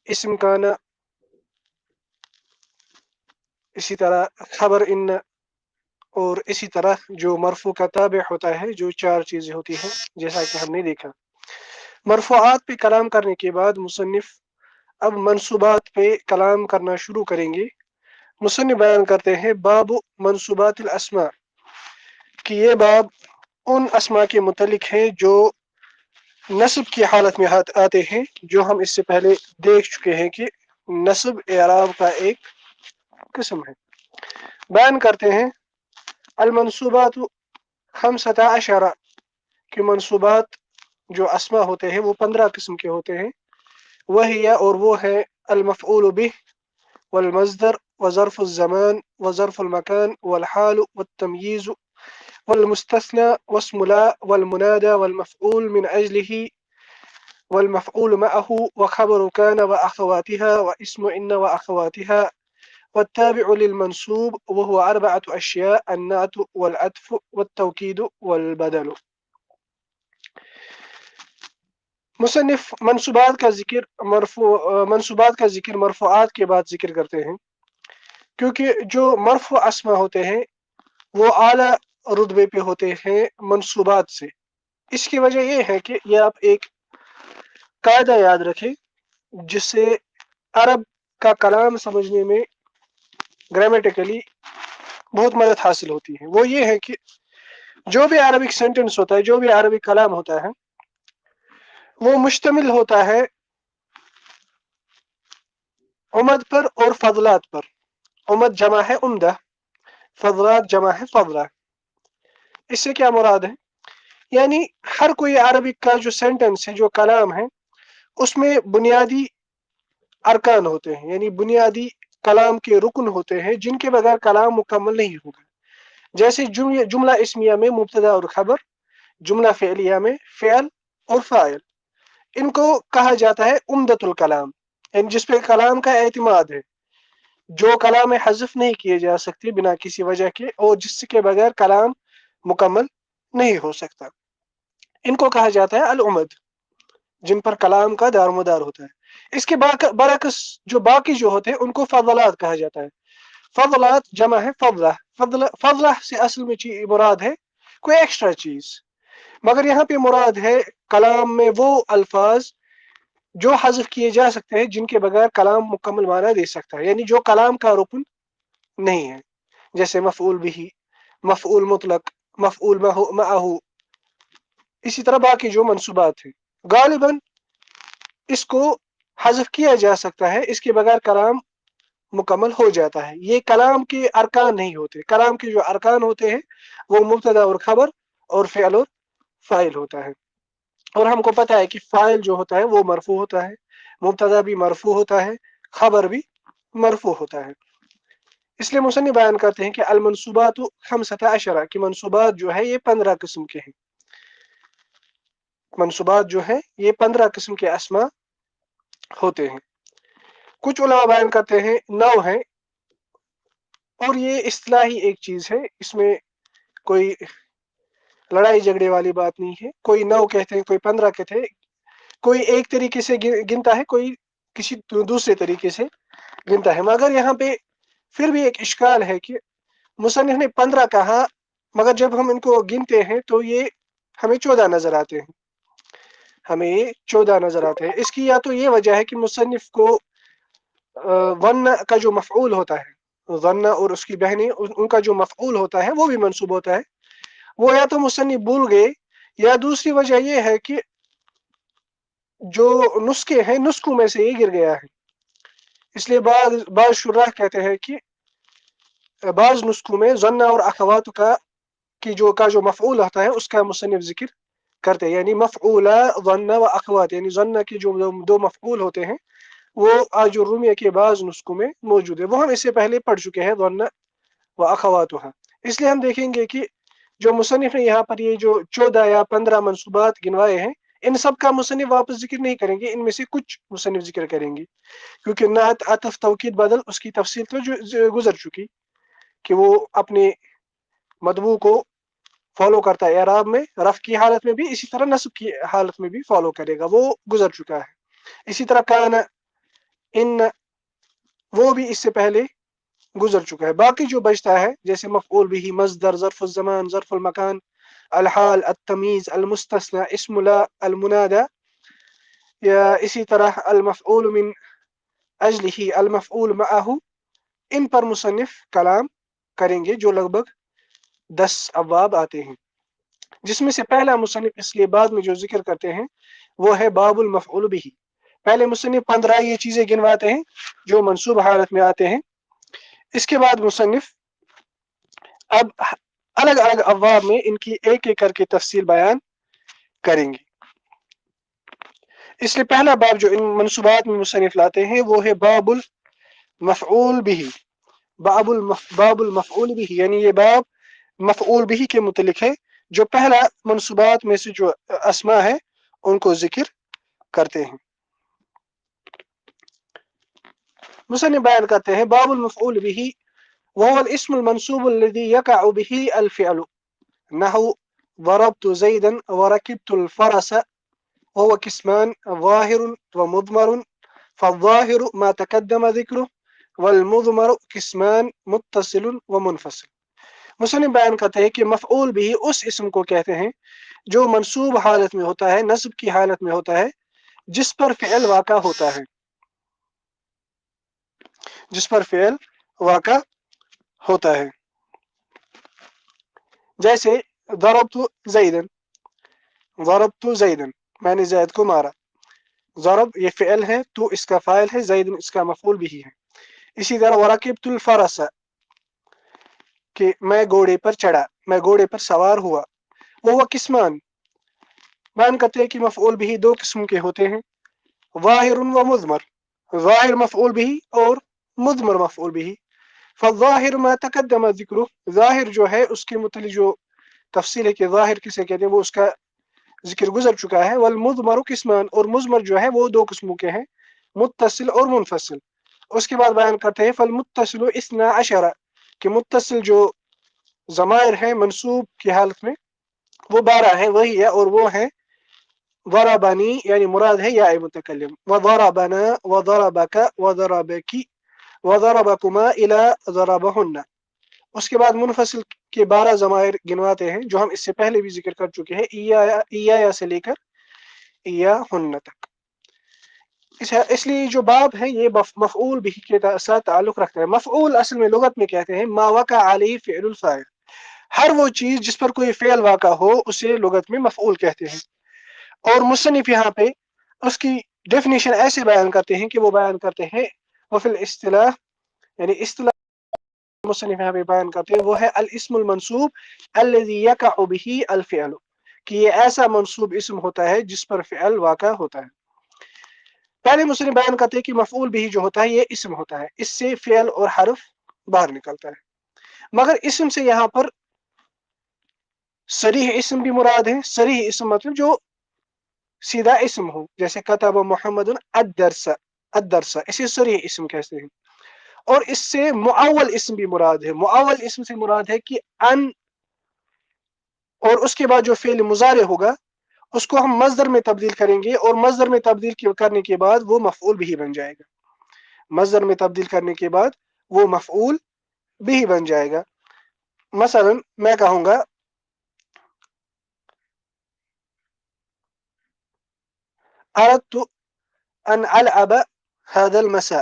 इसम काना, इसी तरह खबर इन, और इसी तरह जो मरफू का ताबे होता है, जो चार चीजें होती हैं जैसा कि हमने देखा। मरफूआत पे कलाम करने के बाद मुसन्निफ अब मंसूबात पे कलाम करना शुरू करेंगे। मुसन्निफ बयान करते हैं बाब मंसूबातिल अस्मा, कि ये बाब उन अस्मा के मुतलिक है जो नस्ब की हालत में आते हैं, जो हम इससे पहले देख चुके हैं कि नस्ब एराब का एक किस्म है। बयान करते हैं अल मंसूबात खमसता अशरा, कि मंसूबात जो अस्मा होते हैं वो 15 किस्म के होते हैं। वही और वो है अल मफ़ऊल बिह वल मज़दर व ज़र्फ़ुल ज़मान व ज़र्फ़ुल मकान वल हाल वत तमयीज़ वल मुस्तस्ना वस्मुला वल मुनादा वल मफ़ऊल मिन अजलिही वल मफ़ऊल मअहू व खबर कान व अख़वातिहा व इस्मु इन्न व अख़वातिहा والتابع للمنسوب وهو أربعة أشياء: النعت والعطف والتوكيد والبدل. मुसन्निफ मंसूबात का जिक्र मरफूआत के बाद जिक्र करते हैं, क्योंकि जो मरफू अस्मा होते हैं वो आला रुतबे पे होते हैं मंसूबात से। इसकी वजह यह है कि ये आप एक कायदा याद रखें जिससे अरब का कलाम समझने में ग्रामेटिकली बहुत मदद हासिल होती है। वो ये है कि जो भी अरबिक सेंटेंस होता है, जो भी अरबिक कलाम होता है, वो मुश्तमिल होता है उमद पर और फजलात पर। उमद जमा है उम्दा, फजलात जमा है फजला। इससे क्या मुराद है? यानी हर कोई अरबिक का जो सेंटेंस है, जो कलाम है, उसमें बुनियादी अरकान होते हैं, यानी बुनियादी कलाम के रुकन होते हैं जिनके बगैर कलाम मुकम्मल नहीं होगा। जैसे जुमला इस्मिया में मुब्तदा और खबर, जुमला फ़िलिया में फ़िल और फ़ाइल, इनको कहा जाता है उम्दतुल कलाम, यानी जिस पे कलाम का एतमाद है, जो कलाम में हज़फ नहीं किए जा सकते बिना किसी वजह के, और जिसके बगैर कलाम मुकम्मल नहीं हो सकता। इनको कहा जाता है अल उमद, जिन पर कलाम का दारोमदार होता है। इसके बरअक्स जो बाकी जो होते हैं उनको फजलात कहा जाता है। फजलात जमा है फजला। फजला से असल में मुराद है कोई एक्स्ट्रा चीज, मगर यहाँ पे मुराद है कलाम में वो अल्फाज जो हज़फ किए जा सकते हैं, जिनके बगैर कलाम मुकम्मल माना दे सकता है, यानी जो कलाम का रुकन नहीं है, जैसे मफऊल बिही, मफऊल मुतलक, मफऊल मअहू। इसी तरह बाकी जो मंसूबात हैं गालिबन इसको हज़फ किया जा सकता है, इसके बगैर कलाम मुकम्मल हो जाता है। ये कलाम के अरकान नहीं होते। कलाम के जो अरकान होते हैं वो मुब्तदा और खबर और फ़िल और फ़ाइल होता है। और हमको पता है कि फ़ाइल जो होता है वो मरफू होता है, मुब्तदा भी मरफू होता है, खबर भी मरफू होता है। इसलिए मुसन्निफ बयान करते हैं कि अल मंसूबात खमसता अशरा, कि मंसूबात जो है ये 15 किस्म के हैं। मंसूबात जो है ये 15 किस्म के अस्मा होते हैं। कुछ उलमा बयान करते हैं 9 है, और ये इस्तिलाही एक चीज है, इसमें कोई लड़ाई झगड़े वाली बात नहीं है। कोई 9 कहते हैं, कोई 15 कहते हैं, कोई एक तरीके से गिनता है, कोई किसी दूसरे तरीके से गिनता है। मगर यहाँ पे फिर भी एक इश्काल है कि मुसन्निफ ने 15 कहा, मगर जब हम इनको गिनते हैं तो ये हमें 14 नजर आते हैं, हमें ये 14 नजर आते हैं। इसकी या तो ये वजह है कि मुसन्निफ को वन्न का जो मफऊल होता है, वन्न और उसकी बहनें, उनका जो मफऊल होता है वो भी मंसूब होता है, वो या तो मुसन्निफ भूल गए, या दूसरी वजह ये है कि जो नुस्खे हैं नुस्खों में से ये गिर गया है। इसलिए बाज शुर्राह कहते हैं कि बाज नुस्खों में जन्ना और अखवात का जो मफऊल होता है उसका मुसन्निफ जिक्र करते हैं, यानी मफऊला जन्ना व अखवात, यानी जन्ना के जो दो मफऊल होते हैं वो आज रूमिया के बाज नुस्खों में मौजूद है। वो हम इससे पहले पढ़ चुके हैं, जन्ना व अखवातुहा। इसलिए हम देखेंगे कि जो मुसन्निफ ने यहाँ पर ये जो 14 या 15 मंसूबात गिनवाए हैं, इन सब का मुसन्निफ वापस जिक्र नहीं करेंगे, इनमें से कुछ मुसन्निफ जिक्र करेंगे, क्योंकि नात अतफ तौकीद बदल उसकी तफसील तो गुजर चुकी, कि वो अपने मदबू को फॉलो करता है एराब में, रफ की हालत में भी, इसी तरह नस्ब की हालत में भी फॉलो करेगा, वो गुजर चुका है। इसी तरह काना इन वो भी इससे पहले गुजर चुका है। बाकी जो बचता है जैसे मफऊल बिही, मस्दर, ज़र्फ़ुल ज़मान, ज़र्फ़ुल मकान, अल हाल, अत तमीज़, अल मुस्तस्ना, इस्म ला, अल मुनादा, या इसी तरह अल मफऊल मिन अजलिही, अल मफऊल मअहू, इन पर मुसन्निफ कलाम करेंगे जो लगभग 10 अबवाब आते हैं, जिसमें से पहला मुसन्निफ इसलिए बाद में जो जिक्र करते हैं वो है बाबुल मफऊल बिही। पहले मुसन्निफ 15 ये चीजें गिनवाते हैं जो मंसूब हालत में आते हैं। इसके बाद मुसन्निफ अब अलग अलग अबवाब में इनकी एक एक करके तफसील बयान करेंगे। इसलिए पहला बाब जो इन मनसूबात में मुसन्निफ लाते हैं वो है बाबुल मफऊल बिही। बाबुल मफऊल बिही यानी ये बाब मफऊल बिही के मुतलिक है, जो पहला मनसूबात में से जो अस्मा है उनको जिक्र करते हैं। मुसन्निफ बयान करते हैं बाबुल मफऊल बिही वहुवल इस्मुल मंसूबुल लज़ी यक़अउ बिही अल फ़िअलु नहु ज़रबतु ज़ैदन व रकिबतुल फ़रस वहुव क़िस्मान ज़ाहिरुन व मुज़मरुन फ़ज़्ज़ाहिरु मा तक़द्दम ज़िक्रुहु वल मुज़मरु क़िस्मान मुत्तसिलुन व मुनफ़सिल। मुसन्निफ बयान करते हैं कि मफऊल बिही उस इस्म को कहते हैं जो मंसूब हालत में होता है, नस्ब की हालत में होता है, जिस पर फ़िअल वाक़ा होता है, जिस पर फ़िअल वाक़ा होता है। जैसे ज़रबतु ज़ैदन, ज़रबतु ज़ैदन, मैंने ज़ैद को मारा। ज़रब ये फ़िअल है, तो इसका फ़ाइल है, ज़ैदन इसका मफऊल बिही है। इसी तरह वरकिबतुल फ़रस कि मैं घोड़े पर चढ़ा, मैं घोड़े पर सवार हुआ। वो किस्मान बयान करते हैं कि मफऊल बिही दो किस्म के होते हैं, ज़ाहिरुन व मुज़मर, ज़ाहिर मफऊल बिही और मुज़मर मफऊल बिही। फ़ज़्ज़ाहिर मा तक़द्दम ज़िक्रुहु, ज़ाहिर जो है उसके मुतल्लिक़ जो तफसील है कि ज़ाहिर किसे कहते हैं वो उसका जिक्र गुजर चुका है। वल मुज़मरु क़िस्मान, और मुज़मर जो है वो दो किस्मों के हैं, मुत्तसिल और मुनफ़सिल। उसके बाद बयान करते हैं फल मुत्तसिलु इस्ना अशरा, कि मुत्तसिल जो ज़माइर है मंसूब की हालत में वो 12 है, वही है और वो है ज़रबनी, यानी मुराद है या मुतकल्लिम, व ज़रबना व ज़रबका व ज़रबकी व ज़रबकुमा इला ज़रबहुन्ना। उसके बाद मुनफसिल के 12 ज़माइर गिनवाते हैं जो हम इससे पहले भी जिक्र कर चुके हैं, इया से लेकर इया हुन्ना तक। इसलिए जो बाब है ये मफऊल बिही के साथ ताल्लुक रखता है। मफऊल असल में लुगत में कहते हैं मा वक़ा अलैहि फ़िअलुल फ़ाइल, हर वो चीज जिस पर कोई फ़िअल वाक़ा हो उसे लुगत में मफऊल कहते हैं। और मुसन्निफ यहाँ पे उसकी डेफिनेशन ऐसे बयान करते हैं कि वो बयान करते हैं वफ़िल इस्तिलाह, यानी इस्तिलाह मुसन्निफ यहाँ पे बयान करते हैं वो है अल इस्मुल मंसूब अल्लज़ी यक़अउ बिही अल फ़िअलु, कि ये ऐसा मंसूब इस्म होता है जिस पर फ़िअल वाक़ा होता है। पहले मुसन्निफ बयान करते हैं कि मफऊल बिही जो होता है ये इस्म होता है, इससे फ़िअल और हर्फ बाहर निकलता है। मगर इस्म से यहाँ पर सरीह इस्म भी मुराद है। सरीह इस्म मतलब जो सीधा इस्म हो, जैसे कतब मोहम्मदुन अद-दर्स, अद-दर्स, इसे सरीह इस्म कहते हैं। और इससे मुअव्वल इस्म भी मुराद है। मुअव्वल इस्म से मुराद है कि अन और उसके बाद जो फेल मुजारे होगा उसको हम मज़दर में तब्दील करेंगे और मज़दर में तब्दील करने के बाद वो मफऊल बिही बन जाएगा। मज़दर में तब्दील करने के बाद वो मफऊल बिही बन जाएगा। मसलन मैं कहूंगा अरदतु अन अलअब हादल मसा,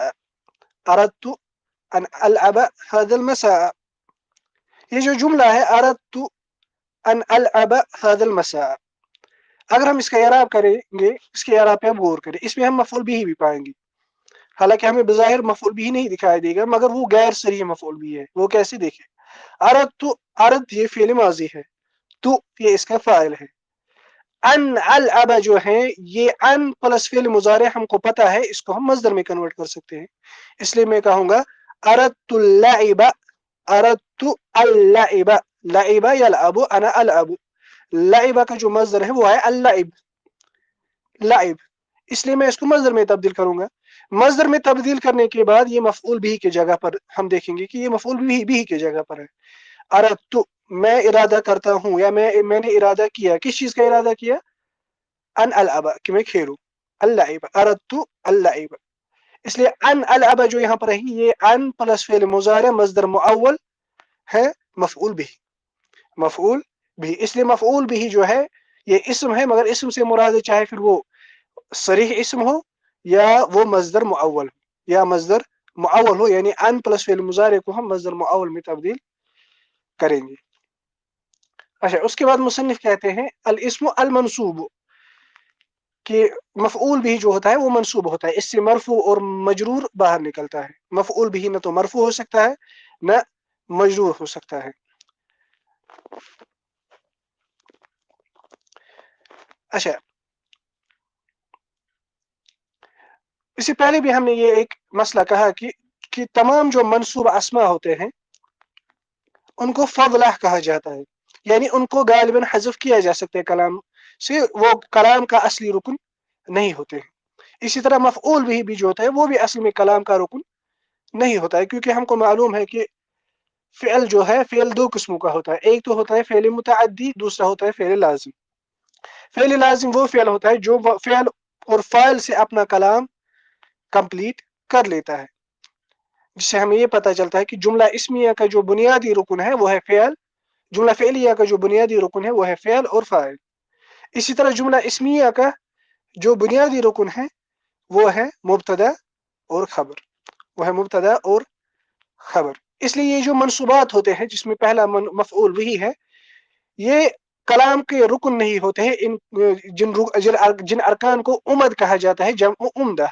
अरदतु अन अलअब हादल मसा। ये जो जुमला है अरदतु अन अलअब हादल मसा, अगर हम इसका इराब करेंगे, इसके इराब पे हम गौर करें, इसमें हम मफऊल बिही भी पाएंगे। हालांकि हमें बज़ाहिर मफऊल बिही नहीं दिखाई देगा, मगर वो गैर सरीह मफऊल बिही है। वो कैसे देखें, अरदतु, अरद ये फेल माजी है, तु ये इसका फाइल है। अन अल अबा जो है ये अन प्लस फेल मुजारे हमको पता है, इसको हम मजदर में कन्वर्ट कर सकते हैं। इसलिए मैं कहूंगा अरदतुल लाइबा, अरदतु अल लाइबा, लाइबा यलअबु अना अलअबु। लाइबा का जो मजदर है वो है अल लाइब, लाइब, इसलिए मैं इसको मजदर में तब्दील करूंगा। मजदर में तब्दील करने के बाद ये मफऊल बिही की जगह पर हम देखेंगे कि ये मफऊल बिही की जगह पर है। अरदतु मैं इरादा करता हूं, या मैंने इरादा किया, किस चीज का इरादा किया, अन अलअबा कि मैं खेलूं, अल्लाइब, अरदतु अल्लाइब। اس لیے ان العب جو یہاں پر ہے یہ ان پلس فعل مضارع مصدر معول ہے مفعول بھی، مفعول بھی. اس لیے مفعول بھی جو ہے یہ اسم ہے، مگر اسم سے مراد چاہے پھر وہ صریح اسم ہو یا وہ مصدر معول یا مصدر معول ہو، یعنی ان پلس فعل مضارع کو ہم مصدر معول میں تبدیل کریں گے. اچھا، اس کے بعد مصنف کہتے ہیں الاسم المنصوب، کہ مفعول بھی جو ہوتا ہے وہ منصوب ہوتا ہے، اس سے مرفوع اور مجرور باہر نکلتا ہے. مفعول بھی نہ تو مرفوع ہو سکتا ہے نہ مجرور ہو سکتا ہے. اچھا، اس سے پہلے بھی ہم نے یہ ایک مسئلہ کہا کہ تمام جو منصوب اسما ہوتے ہیں ان کو فضلہ کہا جاتا ہے، یعنی ان کو غالباً حذف کیا جا سکتا ہے کلام سے، وہ کلام کا اصلی رکن نہیں ہوتے ہیں. اسی طرح مفعول بھی جو ہوتا ہے وہ بھی اصل میں کلام کا رکن نہیں ہوتا ہے، کیونکہ ہم کو معلوم ہے کہ فعل جو ہے فعل دو قسموں کا ہوتا ہے، ایک تو ہوتا ہے فعل متعدی، دوسرا ہوتا ہے فعل لازم. فعل لازم وہ فعل ہوتا ہے جو فعل اور فاعل سے اپنا کلام کمپلیٹ کر لیتا ہے، جس سے ہمیں یہ پتہ چلتا ہے کہ جملہ اسمیہ کا جو بنیادی رکن ہے وہ ہے فعل، جملہ فعلیہ کا جو بنیادی رکن ہے وہ ہے فعل اور فاعل. اسی طرح جملہ اسمیہ کا جو بنیادی رکن ہے وہ ہے مبتدا اور خبر، وہ ہے مبتدا اور خبر. اس لیے یہ جو منصوبات ہوتے ہیں جس میں پہلا مفعول وہی ہے، یہ کلام کے رکن نہیں ہوتے ہیں. ان جن ارکان کو عمد کہا جاتا ہے، جمع عمدہ،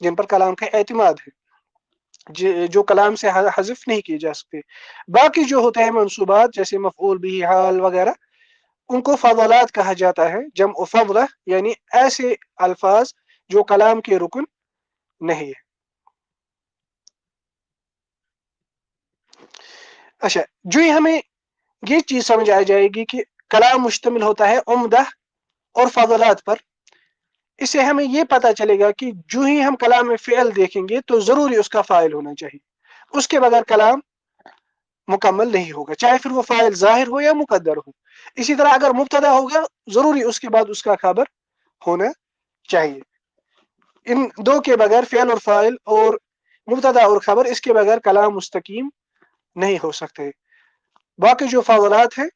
جن پر کلام کا اعتماد ہے، جو کلام سے حذف نہیں کیے جا سکتے. باقی جو ہوتے ہیں منصوبات جیسے مفعول بھی، حال وغیرہ، ان کو فضلات کہا جاتا ہے، جمع فضلہ، یعنی ایسے الفاظ جو کلام کے رکن نہیں ہے. اچھا، جو ہی ہمیں یہ چیز سمجھ آ جائے گی کہ کلام مشتمل ہوتا ہے عمدہ اور فضلات پر، اس سے ہمیں یہ پتہ چلے گا کہ جو ہی ہم کلام میں فعل دیکھیں گے تو ضروری اس کا فاعل ہونا چاہیے، اس کے بغیر کلام مکمل نہیں ہوگا، چاہے پھر وہ فاعل ظاہر ہو یا مقدر ہو. اسی طرح اگر مبتدا ہوگا ضروری اس کے بعد اس کا خبر ہونا چاہیے. ان دو کے بغیر فعل اور فاعل اور مبتدا اور خبر، اس کے بغیر کلام مستقیم نہیں ہو سکتے. باقی جو فاضلات ہیں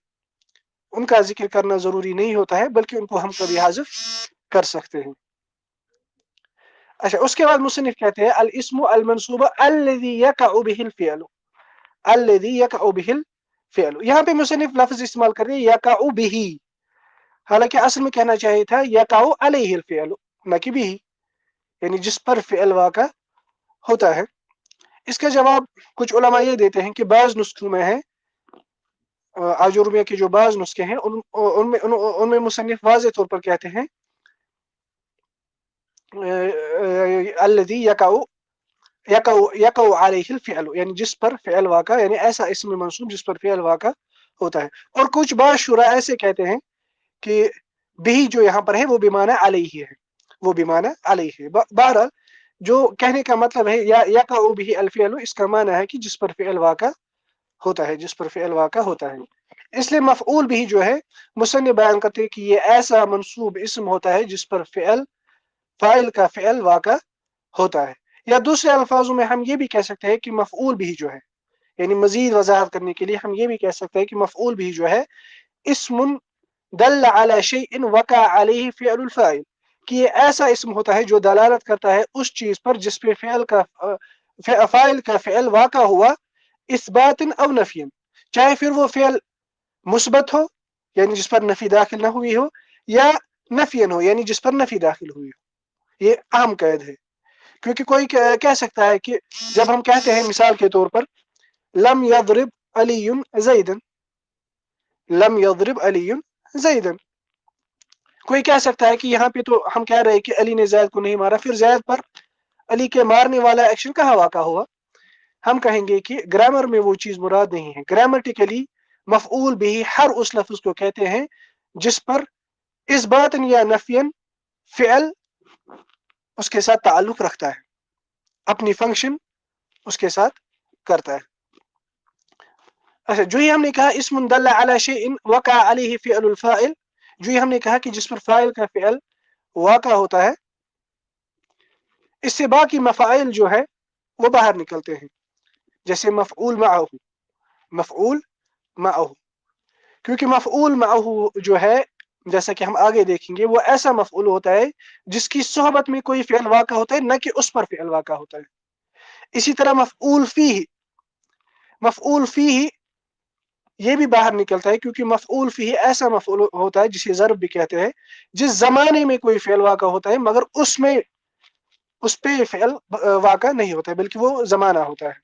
ان کا ذکر کرنا ضروری نہیں ہوتا ہے، بلکہ ان کو ہم کبھی حذف کر سکتے ہیں. اچھا، اس کے بعد مصنف کہتے ہیں الاسم المنصوب الذي يقع به الفعل، الذي يقع به الفعل. یہاں پہ مصنف لفظ استعمال کر رہے ہیں يقع به، حالانکہ اصل میں کہنا چاہیے تھا يقع عليه الفعل، نہ کہ به، یعنی جس پر فعل واقع ہوتا ہے. اس کا جواب کچھ علماء یہ دیتے ہیں کہ بعض نسخوں میں ہے، آجرومیہ کے جو بعض نسخے ہیں ان میں مصنف واضح طور پر کہتے ہیں الذي يقع عليه الفعل، یعنی جس پر فعل واقع، یعنی ایسا اسم منصوب جس پر فعل واقع ہوتا ہے. اور کچھ بعض شرح ایسے کہتے ہیں کہ بھی جو یہاں پر ہے وہ بمعنی علیہ ہے، وہ بمعنی علیہ ہے. بہرحال جو کہنے کا مطلب ہے یا یقع به الفعل، اس کا معنی ہے کہ جس پر فعل واقع ہوتا ہے، جس پر فعل واقع ہوتا ہے. اس لیے مفعول بھی جو ہے مصنف بیان کرتے ہیں کہ یہ ایسا منصوب اسم ہوتا ہے جس پر فاعل کا فعل واقع ہوتا ہے. یا دوسرے الفاظوں میں ہم یہ بھی کہہ سکتے ہیں کہ مفعول بھی جو ہے، یعنی مزید وضاحت کرنے کے لیے ہم یہ بھی کہہ سکتے ہیں کہ مفعول بھی جو ہے اسم دل علی شیء وقع علیہ فعل الفاعل، کہ یہ ایسا اسم ہوتا ہے جو دلالت کرتا ہے اس چیز پر جس پہ فاعل کا فعل واقع ہوا، اثبات او نفی، چاہے پھر وہ فعل مثبت ہو یعنی جس پر نفی داخل نہ ہوئی ہو، یا نفین ہو یعنی جس پر نفی داخل ہوئی ہو. یہ اہم قید ہے، کیونکہ کوئی کہہ سکتا ہے کہ جب ہم کہتے ہیں مثال کے طور پر لم یضرب علی زیدا، لم یضرب علی زیدا، کوئی کہہ سکتا ہے کہ یہاں پہ تو ہم کہہ رہے ہیں کہ علی نے زید کو نہیں مارا، پھر زید پر علی کے مارنے والا ایکشن کہاں واقع ہوا؟ ہم کہیں گے کہ گرامر میں وہ چیز مراد نہیں ہے. گرامرٹیکلی مفعول بھی ہر اس لفظ کو کہتے ہیں جس پر اثبات یا نفین فعل اس کے ساتھ تعلق رکھتا ہے، اپنی فنکشن اس کے ساتھ کرتا ہے. اچھا، جو ہی ہم نے کہا اسم دل علی شیء وقع علیہ فعل الفاعل، جو ہی ہم نے کہا کہ جس پر فاعل کا فعل واقع ہوتا ہے، इससे बाकी मफ़ाइल जो है वो बाहर निकलते हैं, जैसे मफ़ऊल मअहू, मफ़ऊल मअहू, क्योंकि मफ़ऊल मअहू जो है, जैसा कि हम आगे देखेंगे, वो ऐसा मफ़ऊल होता है जिसकी सोहबत में कोई फ़िल वाक़ा होता है, न कि उस पर फ़िल वाक़ा होता है। इसी तरह मफ़ऊल फ़ीही, मफ़ऊल फ़ीही ये भी बाहर निकलता है, क्योंकि मफ़ऊल फ़ीही ऐसा मफ़ऊल होता है जिसे ज़र्ब भी कहते हैं, जिस ज़माने में कोई फ़िल वाक़ा होता है मगर उसमें उस पे फ़िल वाक़ा नहीं होता है, बल्कि वो ज़माना होता है।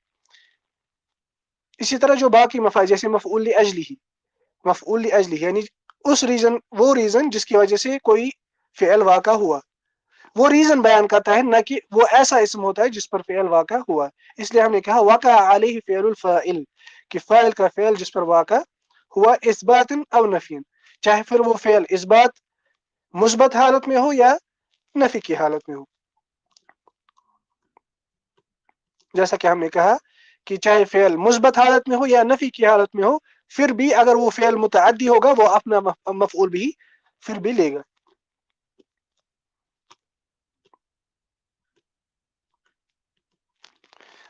इसी तरह जो बाकी मफ़ाइल, जैसे मफ़ऊल लिअजलिही, मफ़ऊल लिअजलिही यानी उस रीज़न, वो रीज़न जिसकी वजह से कोई फ़िल वाक़ा हुआ, वो रीज़न बयान करता है, न कि वो ऐसा इस्म होता है जिस पर फ़िल वाक़ा हुआ। इसलिए हमने कहा वक़अ अलैहि फ़िअलुल फ़ाइल, कि फ़ाइल का फ़िल जिस पर वाक़ा हुआ, इस्बातन औ नफ़ीन, चाहे फिर वो फ़िल इस्बात मुस्बत हालत में हो या नफ़ी की हालत में हो। जैसा कि हमने कहा कि चाहे फ़िल मुस्बत हालत में हो या नफ़ी की हालत में हो, फिर भी अगर वो फ़िल मुतअद्दी होगा, वो अपना मफ़ऊल भी फिर भी लेगा।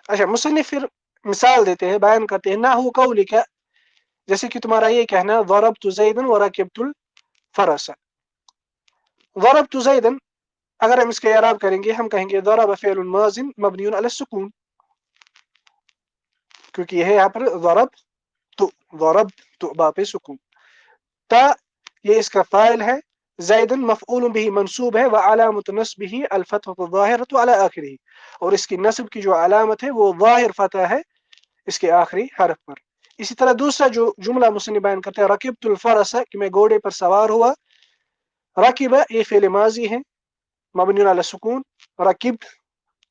अच्छा, मुसन्निफ़ फिर मिसाल देते हैं, बयान करते हैं, नाहू कौलिका, जैसे कि तुम्हारा ये कहना, ज़रबतु ज़ैदन व रकिबतुल फ़रस। ज़रबतु ज़ैदन, अगर हम इसका इराब करेंगे, हम कहेंगे ज़रब फ़िअलुन माज़िन मबनियुन अला सुकून, क्योंकि यह यहाँ पर ज़रब तो बा पे सुकून, ता ये इसका फ़ाइल है, ज़ैदन मफ़ऊल बिही मंसूब है, व अलामत नस्बिही अल फ़तहतु ज़ाहिरतु अला आखिरिही, और इसकी नस्ब की जो अलामत है वो ज़ाहिर फ़तह है इसके आखिरी हरफ पर। इसी तरह दूसरा जो जुमला मुसन्निफ़ बयान करते हैं, रकिबतुल फ़रस, कि मैं घोड़े पर सवार हुआ, रकिब ये फ़िल माज़ी है मबनियुन अला सुकून, रकिब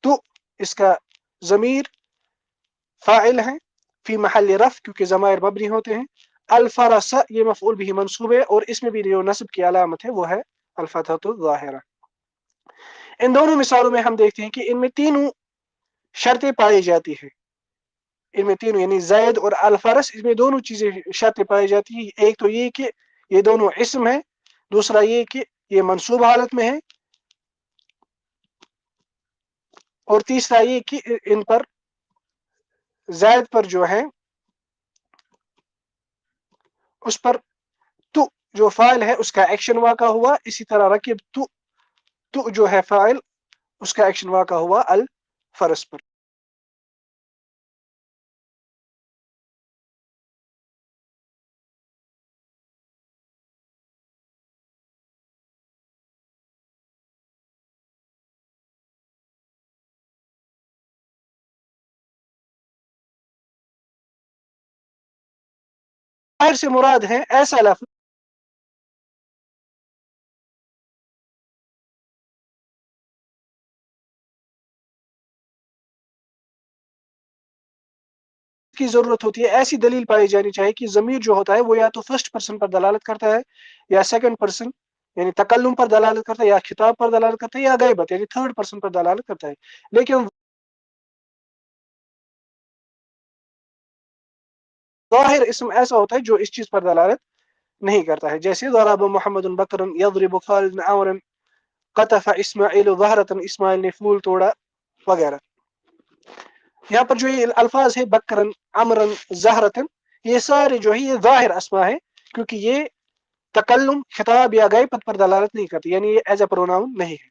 तो इसका ज़मीर फ़ाइल है, फी महल रफ़, क्योंकि ज़माइर मबनी होते हैं, अल फ़रस ये मफ़ऊल बिही मंसूब है, और इसमें भी जो नस्ब की अलामत है वो है अल फ़तहतु ज़ाहिरा। इन दोनों मिसालों में हम देखते हैं कि इनमें तीनों शर्तें पाई जाती है, इनमें तीनों यानी ज़ैद और अल फ़रस, इसमें दोनों चीजें शर्तें पाई जाती है। एक तो ये कि ये दोनों इस्म है, दूसरा ये कि ये मंसूब हालत में है, और तीसरा ये कि इन पर ज़ैद पर जो है उस पर तु जो फाइल है उसका एक्शन वाक़ा हुआ। इसी तरह रकीब तु जो है फाइल, उसका एक्शन वाक़ा हुआ अल फ़रस पर। ज़ाहिर से मुराद है ऐसा लफ्ज़ की ज़रूरत होती है, ऐसी दलील पाई जानी चाहिए कि ज़मीर जो होता है वो या तो फर्स्ट पर्सन पर दलालत करता है, या सेकंड पर्सन यानी तकल्लुम पर दलालत करता है, या खिताब पर दलालत करता है, या गैबत यानी थर्ड पर्सन पर दलालत करता है। लेकिन ज़ाहिर इस्म ऐसा होता है जो इस चीज़ पर दलालत नहीं करता है, जैसे ज़रब मुहम्मदुन बकरन यज़रिबु खालिदुन अमरन क़तफ़ इस्माइल ज़हरतन, इस्माइल ने फूल तोड़ा वगैरह। यहाँ पर जो ये अल्फाज है बकरन, अमरन, ज़हरतन, ये सारे जो है ये ज़ाहिर अस्मा है, क्योंकि ये तकल्लुम, खिताब या गैबत पर दलालत नहीं करती, यानी ये एज अ प्रोनाउन नहीं है।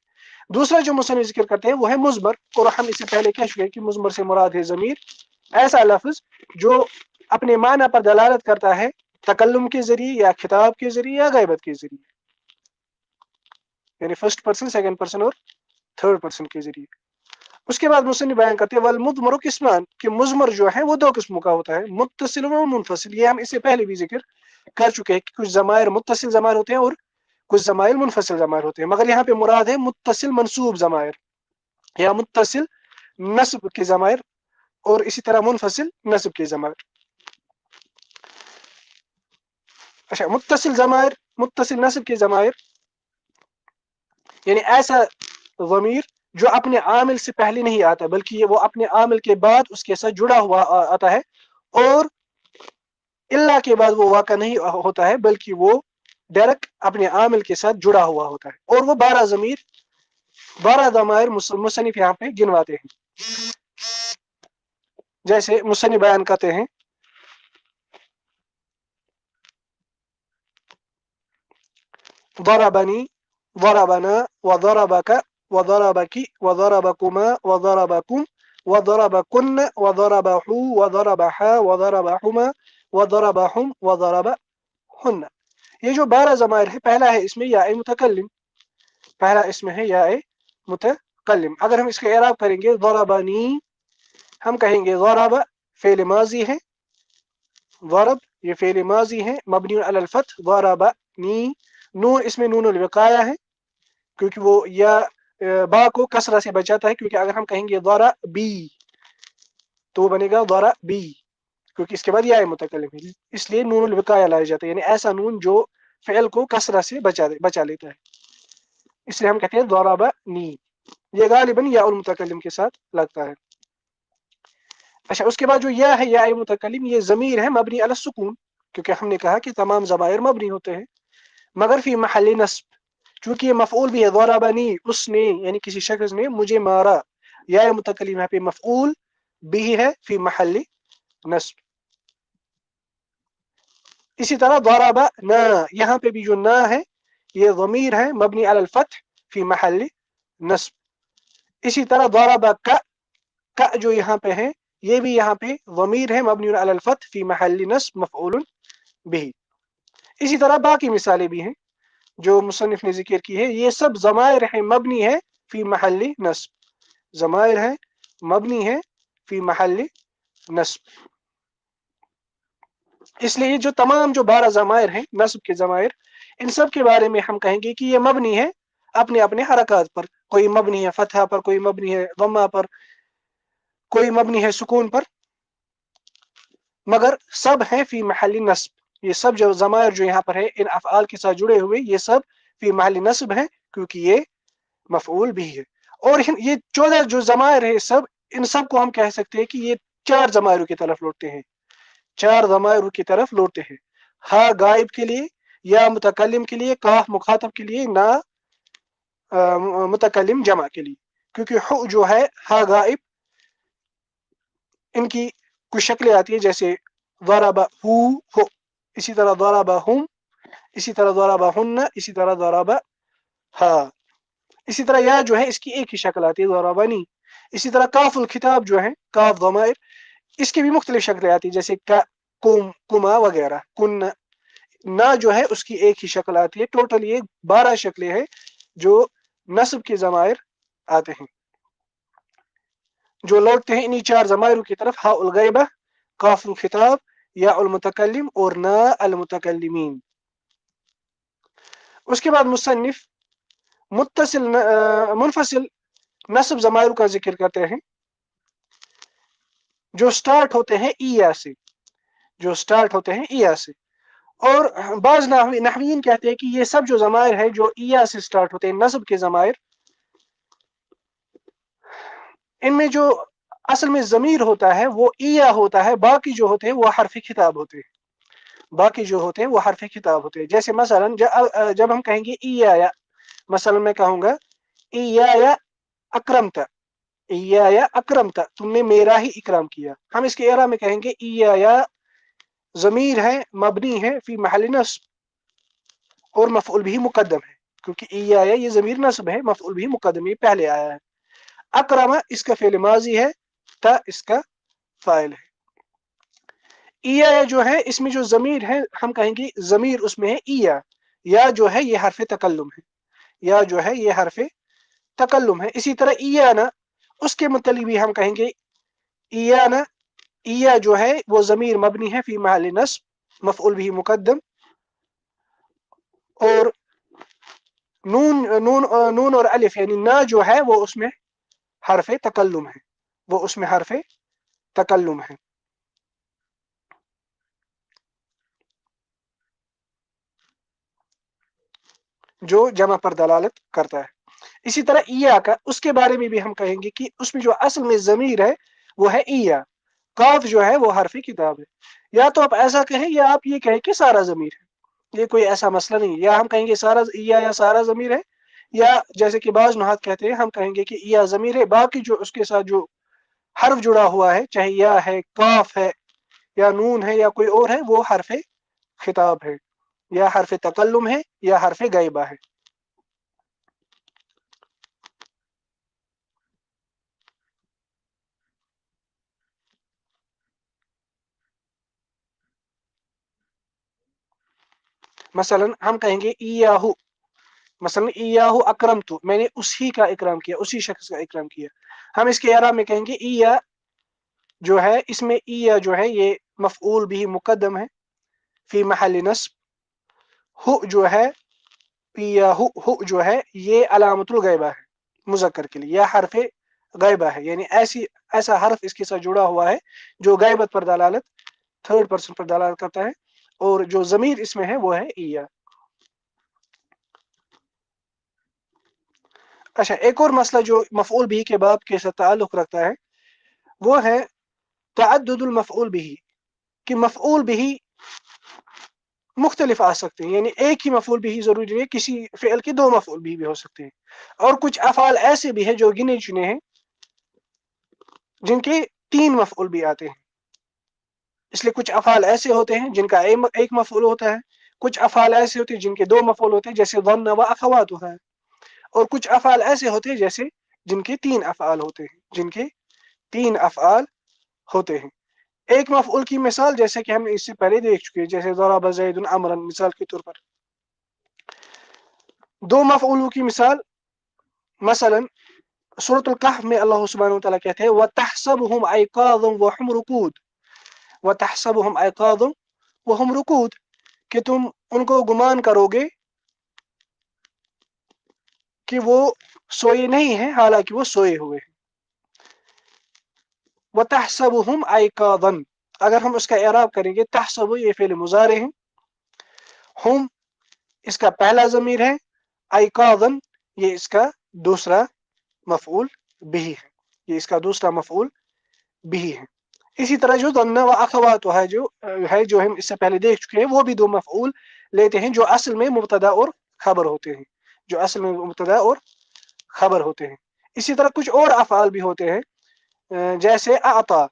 दूसरा जो मुसन्निफ़ जिक्र करते हैं वो है मुज़मर, और हम इससे पहले कह चुके हैं कि मुज़मर से मुराद है ज़मीर, ऐसा लफ्ज़ जो अपने माना पर दलालत करता है तकल्लुम के जरिए या खिताब के जरिए या गैबत के जरिए, यानी फर्स्ट पर्सन, सेकंड पर्सन और थर्ड पर्सन के जरिए। उसके बाद मुसन्निफ़ बयान करते हैं वल मुज़मरु किस्मान, कि मुज़मर जो है वो दो किस्मों का होता है, मुत्तसिल व मुनफसिल। ये हम इससे पहले भी जिक्र कर चुके हैं कि कुछ ज़माइर मुत्तसिल ज़माइर होते हैं और कुछ ज़माइर मुनफसिल ज़माइर होते हैं, मगर यहाँ पे मुराद है मुत्तसिल मंसूब ज़माइर या मुत्तसिल नस्ब के ज़माइर, और इसी तरह मुनफसिल नस्ब के ज़माइर। अच्छा, मुत्तसिल ज़माइर, मुत्तसिल नस्ब के ज़माइर यानी ऐसा ज़मीर जो अपने आमिल से पहले नहीं आता, बल्कि ये वो अपने आमिल के बाद उसके साथ जुड़ा हुआ आता है, और इल्ला के बाद वो वाक़ा नहीं होता है, बल्कि वो डायरेक्ट अपने आमिल के साथ जुड़ा हुआ होता है, और वो 12 ज़मीर 12 ज़माइर मुसन्निफ यहाँ पे गिनवाते हैं। जैसे मुसन्निफ बयान करते हैं, ضربني ضربنا وضربك وضربك وضربكما وضربكم وضربكن وضربه وضربها وضربهما وضربهم وضربهن. یہ جو 12 ضمائر ہے، پہلا ہے اس میں یا متکلم، پہلا اس میں ہے یا متکلم. اگر ہم اس کا اعراب کریں گے ضربنی، ہم کہیں گے ضرب فعل ماضی ہے، ضرب یہ فعل ماضی ہے مبنی علی الفتح، ضربنی نون اس میں نون الوقایہ ہے کیونکہ وہ یا با کو کسرہ سے بچاتا ہے، کیونکہ اگر ہم کہیں گے ضربی تو وہ بنے گا ضربی کیونکہ اس کے بعد یا متکلم ہے، اس لیے نون الوقایہ لایا جاتا ہے، یعنی ایسا نون جو فعل کو کسرہ سے بچا لیتا ہے، اس لیے ہم کہتے ہیں ضربنی. یہ غالباً یا المتکلم کے ساتھ لگتا ہے. اچھا، اس کے بعد جو یا ہے یا متکلم، یہ ضمیر ہے مبنی علی السکون، کیونکہ ہم نے کہا کہ تمام ضمائر مبنی ہوتے ہیں، مگر فی محل نصب، چونکہ یہ مفعول بھی ہے، ضربنی اس نے یعنی کسی شخص نے مجھے مارا، یا متکلم یہاں پہ مفعول بھی ہے فی محل نصب. اسی طرح ضربنا یہاں پہ بھی جو نا ہے یہ ضمیر ہے مبنی علی الفتح فی محل نصب. اسی طرح ضربک کا جو یہاں پہ ہے یہ بھی یہاں پہ ضمیر ہے مبنی علی الفتح فی محل نصب مفعول بھی. اسی طرح باقی مثالیں بھی ہیں جو مصنف نے ذکر کی ہے، یہ سب ضمائر ہیں مبنی ہے فی محل نصب، ضمائر ہیں مبنی ہے فی محل نصب. اس لیے جو تمام جو 12 ضمائر ہیں نصب کے ضمائر، ان سب کے بارے میں ہم کہیں گے کہ یہ مبنی ہے اپنے اپنے حرکات پر، کوئی مبنی ہے فتحہ پر، کوئی مبنی ہے ضمہ پر، کوئی مبنی ہے سکون پر، مگر سب ہیں فی محل نصب. یہ سب جو ضمائر جو یہاں پر ہے ان افعال کے ساتھ جڑے ہوئے یہ سب فی محل نصب ہیں کیونکہ یہ مفعول بھی ہے. اور یہ 14 جو ضمائر ہے سب، ان سب کو ہم کہہ سکتے ہیں کہ یہ 4 ضمائروں کی طرف لوٹتے ہیں، 4 ضمائروں کی طرف لوٹتے ہیں. ہا غائب کے لیے، یا متکلم کے لیے، کاف مخاطب کے لیے، نا متکلم جمع کے لیے. کیونکہ ہو جو ہے ہا غائب ان کی کچھ شکلیں آتی ہیں جیسے ضرب ہو، اسی طرح ضرب ہم، اسی طرح ضرب ہن، اسی طرح ضرب ہا. اسی طرح یا جو ہے اس کی ایک ہی شکل آتی ہے ضربنی. اسی طرح کاف الخطاب جو ہے کاف ضمائر، اس کی بھی مختلف شکلیں آتی ہیں جیسے کم، کما وغیرہ. کن نا جو ہے اس کی ایک ہی شکل آتی ہے. ٹوٹل یہ 12 شکلیں ہیں جو نصب کے ضمائر آتے ہیں جو لوٹتے ہیں انہی 4 ضمائروں کی طرف، ہا الغیبہ، کاف الخطاب، یا المتکلم اور نا المتکلمین. اس کے بعد مصنف متصل منفصل نصب ضمائر کا ذکر کرتے ہیں جو سٹارٹ ہوتے ہیں ایا سے، جو سٹارٹ ہوتے ہیں ایا سے. اور بعض نحویین کہتے ہیں کہ یہ سب جو ضمائر ہے جو ایا سے سٹارٹ ہوتے ہیں نصب کے ضمائر، ان میں جو اصل میں ضمیر ہوتا ہے وہ ایا ہوتا ہے، باقی جو ہوتے ہیں وہ حرف خطاب ہوتے ہیں، باقی جو ہوتے ہیں وہ حرف خطاب ہوتے ہیں. جیسے مثلا جب ہم کہیں گے ایا، مثلا میں کہوں گا ایا اکرمت، ایا اکرمت، تم نے میرا ہی اکرام کیا. ہم اس کے اعراب میں کہیں گے ایا ضمیر ہے مبنی ہے فی محل نصب اور مفعول بھی مقدم ہے، کیونکہ ایا یہ ضمیر نصب ہے، مفعول بھی مقدم یہ پہلے آیا ہے. اکرم اس کا فعل ماضی ہے، تا اس کا فاعل ہے. ایا جو ہے اس میں جو ضمیر ہے ہم کہیں گے ضمیر اس میں ہے ایا، یا جو ہے یہ حرف تکلم ہے، یا جو ہے یہ حرف تکلم ہے. اسی طرح ایانا اس کے متعلق بھی ہم کہیں گے ایانا، ایا جو ہے وہ ضمیر مبنی ہے فی محل نصب مفعول بھی مقدم، اور نون اور الف یعنی نا جو ہے وہ اس میں حرف تکلم ہے، وہ اس میں حرف تکلم ہے جو جمع پر دلالت کرتا ہے. اسی طرح ایا کا اس کے بارے میں بھی ہم کہیں گے کہ اس میں جو اصل میں ضمیر ہے وہ ہے ایا، کاف جو ہے وہ حرف کتاب ہے. یا تو آپ ایسا کہیں یا آپ یہ کہیں کہ سارا ضمیر ہے، یہ کوئی ایسا مسئلہ نہیں. یا ہم کہیں گے سارا ایا یا سارا ضمیر ہے، یا جیسے کہ بعض نحات کہتے ہیں، ہم کہیں گے کہ یا ضمیر ہے، باقی جو اس کے ساتھ جو حرف جڑا ہوا ہے، چاہے یا ہے، کاف ہے، یا نون ہے، یا کوئی اور ہے، وہ حرف خطاب ہے، یا حرف تکلم ہے، یا حرف غیبہ ہے۔ مثلا ہم کہیں گے ایاہو، مثلا ایاہو اکرمتو، میں نے اسی کا اکرام کیا، اسی شخص کا اکرام کیا۔ ہم اس کے اعراب میں کہیں گے ایا جو ہے، اس میں ایا جو ہے یہ مفعول بھی مقدم ہے فی محل نصب، ہو جو ہے ایاہو، ہو جو ہے یہ علامت الغیبہ ہے مذکر کے لیے، یا حرف غیبہ ہے، یعنی ایسا حرف اس کے ساتھ جڑا ہوا ہے جو غیبت پر دلالت، تھرڈ پرسن پر دلالت کرتا ہے، اور جو ضمیر اس میں ہے وہ ہے ایا۔ اچھا، ایک اور مسئلہ جو مفعول بھی کے باب کے ساتھ تعلق رکھتا ہے وہ ہے تعدد المفعول بھی، کہ مفعول بھی مختلف آ سکتے ہیں، یعنی ایک ہی مفعول بھی ضروری نہیں ہے، کسی فعل کے دو مفعول بھی ہو سکتے ہیں، اور کچھ افعال ایسے بھی ہیں جو گنے چنے ہیں جن کے تین مفعول بھی آتے ہیں، اس لیے کچھ افعال ایسے ہوتے ہیں جن کا ایک مفعول ہوتا ہے، کچھ افعال ایسے ہوتے ہیں جن کے دو مفعول ہوتے ہیں، جیسے ظن و اخواتها، اور کچھ افعال ایسے ہوتے ہیں جیسے جن کے تین افعال ہوتے ہیں، جن کے تین افعال ہوتے ہیں۔ ایک مفعول کی مثال جیسے کہ ہم اس سے پہلے دیکھ چکے ہیں، جیسے ضرب زید عمرا مثال کے طور پر۔ دو مفعولوں کی مثال، مثلا سورۃ الکہف میں اللہ سبحانہ وتعالیٰ کہتے ہیں وَتَحْسَبُهُمْ أَيْقَاظًا وَهُمْ رُقُودٌ، وَتَحْسَبُهُمْ أَيْقَاظًا وَهُمْ رُقُودٌ، کہ تم ان کو گمان کرو گے کہ وہ سوئے نہیں ہیں حالانکہ وہ سوئے ہوئے ہیں۔ وَتَحْسَبُهُمْ أَيْقَاظًا، اگر ہم اس کا اعراب کریں گے، تحسب یہ فعل مضارع ہے، ہم اس کا پہلا ضمیر ہے، ایقاظاً یہ اس کا دوسرا مفعول بھی ہے، یہ اس کا دوسرا مفعول بھی ہے۔ اسی طرح جو ظن و اخوات جو ہم اس سے پہلے دیکھ چکے ہیں، وہ بھی دو مفعول لیتے ہیں جو اصل میں مبتدا اور خبر ہوتے ہیں، جو اصل میں مبتدا اور خبر ہوتے ہیں۔ اسی طرح کچھ اور افعال بھی ہوتے ہیں، جیسے اعطا،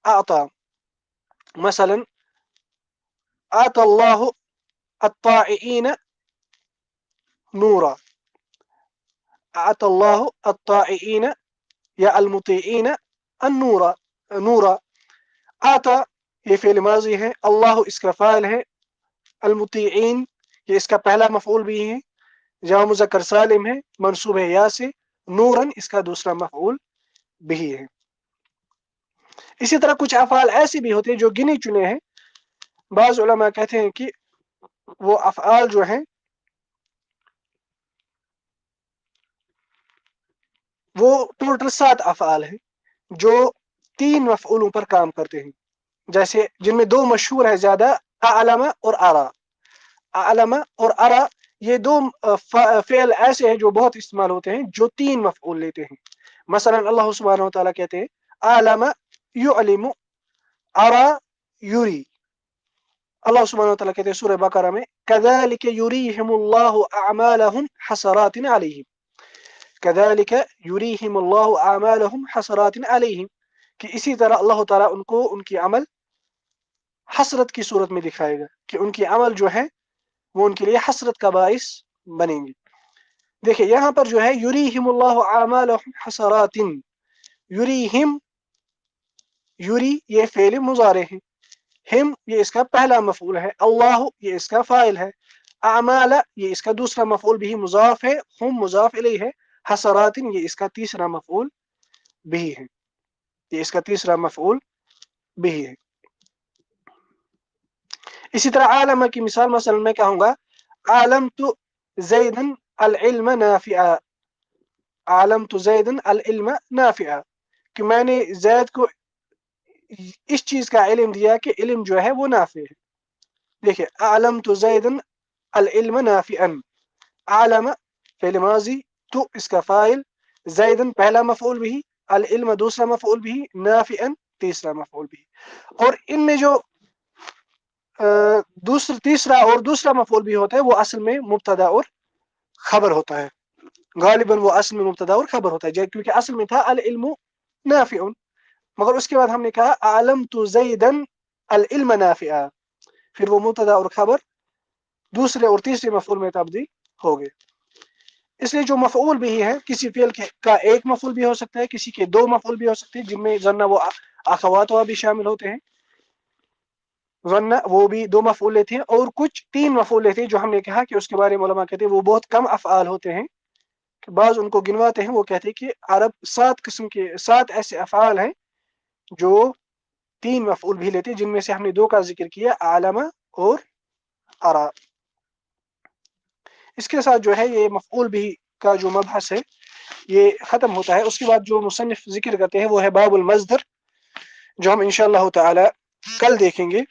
اعطا مثلا اعطى الله الطائعين نورا، اعطى الله الطائعين یا المطیعین النورا، نورا، اعطى یہ فعل ماضی ہے، اللہ اس کا فاعل ہے، المطیعین یہ اس کا پہلا مفعول بھی ہے، جمع مذکر سالم ہے، منصوب ہے یا سے، نورن اس کا دوسرا مفعول بھی ہے۔ اسی طرح کچھ افعال ایسے بھی ہوتے ہیں جو گنے چنے ہیں، بعض علماء کہتے ہیں کہ وہ افعال جو ہیں وہ ٹوٹل 7 افعال ہیں جو تین مفعولوں پر کام کرتے ہیں، جیسے جن میں دو مشہور ہے زیادہ، اعلم اور ارا۔ اعلم اور ارا یہ دو فعل ایسے ہیں جو بہت استعمال ہوتے ہیں، جو تین مفعول لیتے ہیں۔ مثلا اللہ سبحانہ وتعالیٰ کہتے ہیں اعلم یعلم، ارا یری۔ اللہ سبحانہ وتعالیٰ کہتے ہیں سورہ بقرہ میں كذلك يريهم الله اعمالهم حسرات عليهم، كذلك يريهم الله اعمالهم حسرات عليهم، کہ اسی طرح اللہ تعالیٰ ان کو ان کی عمل حسرت کی صورت میں دکھائے گا، کہ ان کی عمل جو ہے وہ ان کے لیے حسرت کا باعث بنیں گے۔ دیکھیں یہاں پر جو ہے یریہم اللہ اعمالہم حسرات، یریہم، یری یہ فعل مضارع ہے، ہم یہ اس کا پہلا مفعول ہے، اللہ یہ اس کا فاعل ہے، اعمال یہ اس کا دوسرا مفعول بھی مضاف ہے، ہم مضاف الیہ ہے، حسرات یہ اس کا تیسرا مفعول بھی ہے، یہ اس کا تیسرا مفعول بھی ہے۔ اسی طرح عالم کی مثال، مثلا میں کہوں گا علمت زیدا العلم نافعا، علمت زیدا العلم نافعا، کہ میں نے زید کو اس چیز کا علم دیا کہ علم جو ہے وہ نافع ہے۔ دیکھیں علمت زیدا العلم نافعا، علم فعل ماضی، تو اس کا فاعل، زیدا پہلا مفعول بھی، العلم دوسرا مفعول بھی، نافعا تیسرا مفعول بھی۔ اور ان میں جو تیسرا اور دوسرا مفعول بھی ہوتا ہے وہ اصل میں مبتدا اور خبر ہوتا ہے۔ غالباً وہ اصل میں مبتدا اور خبر ہوتا ہے، کیونکہ اصل میں تھا العلم نافع، مگر اس کے بعد ہم نے کہا علمت زیدا العلم نافعا، پھر وہ مبتدا اور خبر دوسرے اور تیسرے مفعول میں تبدیل ہو گئے۔ اس لیے جو مفعول بھی ہے کسی فعل کا ایک مفعول بھی ہو سکتا ہے، کسی کے دو مفعول بھی ہو سکتے ہیں، جن میں ظن و اخوات بھی شامل ہوتے ہیں۔ ظن وہ بھی دو مفعول تھے، اور کچھ تین مفعول تھے جو ہم نے کہا کہ اس کے بارے میں علماء کہتے ہیں وہ بہت کم افعال ہوتے ہیں، کہ بعض ان کو گنواتے ہیں، وہ کہتے ہیں کہ عرب 7 ایسے افعال ہیں جو 3 مفعول بھی لیتے ہیں، جن میں سے ہم نے 2 کا ذکر کیا، علم اور ارا۔ اس کے ساتھ جو ہے یہ مفعول بھی کا جو مبحث ہے یہ ختم ہوتا ہے۔ اس کے بعد جو مصنف ذکر کرتے ہیں وہ ہے باب المصدر، جو ہم انشاءاللہ تعالی کل دیکھیں گے۔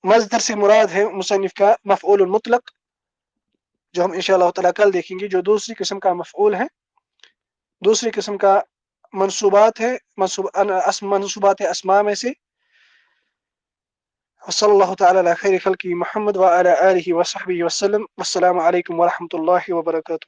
مصدر سے مراد ہے مصنف کا مفعول المطلق، جو ہم انشاءاللہ تعالی کل دیکھیں گے، جو دوسری قسم کا مفعول ہے، دوسری قسم کا منصوبات ہے، منصوبات اسماء میں سے۔ وصلی اللہ تعالی علی خیر خلقہ محمد وعلی آلہ وصحبہ وسلم، والسلام علیکم ورحمۃ اللہ وبرکاتہ۔